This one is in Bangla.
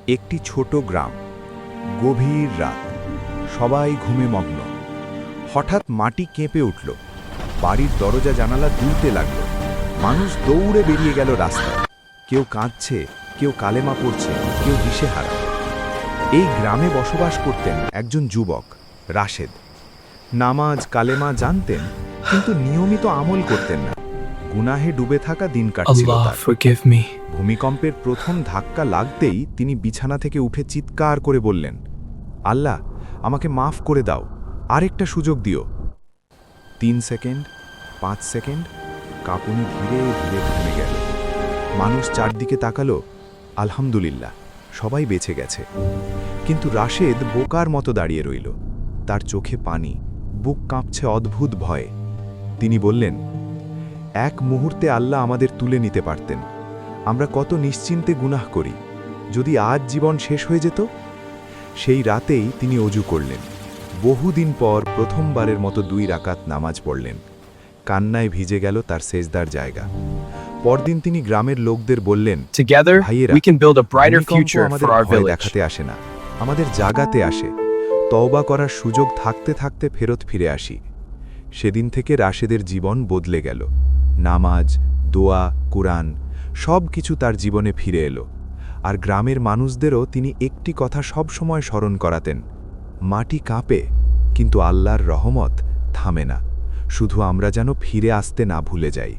একটি ছোট গ্রাম, গভীর রাত, সবাই ঘুমে মগ্ন। হঠাৎ মাটি কেঁপে উঠল, বাড়ির দরজা জানালা দুলতে লাগল। মানুষ দৌড়ে বেরিয়ে গেল রাস্তায়। কেউ কাঁদছে, কেউ কালেমা পড়ছে, কেউ দিশেহারা। এই গ্রামে বসবাস করতেন একজন যুবক, রাশেদ। নামাজ কালেমা জানতেন, কিন্তু নিয়মিত আমল করতেন না। গুনাহে ডুবে থাকা দিন কাটছিল Allah তার। forgive me. ভূমিকম্পের প্রথম ধাক্কা লাগতেই তিনি বিছানা থেকে উঠে চিৎকার করে বললেন, আল্লাহ, আমাকে মাফ করে দাও, আরেকটা সুযোগ দিও। 3 সেকেন্ড, 5 সেকেন্ড, কাঁপুনি ধীরে ধীরে থেমে গেল। মানুষ চারদিকে তাকালো, আলহামদুলিল্লাহ, সবাই বেঁচে গেছে। কিন্তু রাশেদ বোকার মতো দাঁড়িয়ে রইল। তার চোখে পানি, বুক কাঁপছে অদ্ভুত ভয়ে। তিনি বললেন, এক মুহূর্তে আল্লাহ আমাদের তুলে নিতে পারতেন। আমরা কত নিশ্চিন্তে গুনাহ করি, যদি আজ জীবন শেষ হয়ে যেত। সেই রাতেই তিনি অজু করলেন। বহুদিন পর প্রথমবারের মতো 2 রাকাত নামাজ পড়লেন। কান্নায় ভিজে গেল তার সেজদার জায়গা। পরদিন তিনি গ্রামের লোকদের বললেন, Together, ভাইয়েরা, we can build a brighter ভূমিকম্প future আমাদের for our ভয় village. দেখাতে আসে না, আমাদের জাগাতে আসে। তওবা করার সুযোগ থাকতে থাকতে ফেরত ফিরে আসি। সেদিন থেকে রাশেদের জীবন বদলে গেল। নামাজ, দোয়া, কুরআন সব কিছু তার জীবনে ফিরে এলো। আর গ্রামের মানুষদেরও তিনি একটি কথা সব সময় স্মরণ করাতেন, মাটি কাঁপে, কিন্তু আল্লাহর রহমত থামে না। শুধু আমরা যেন ফিরে আসতে না ভুলে যাই।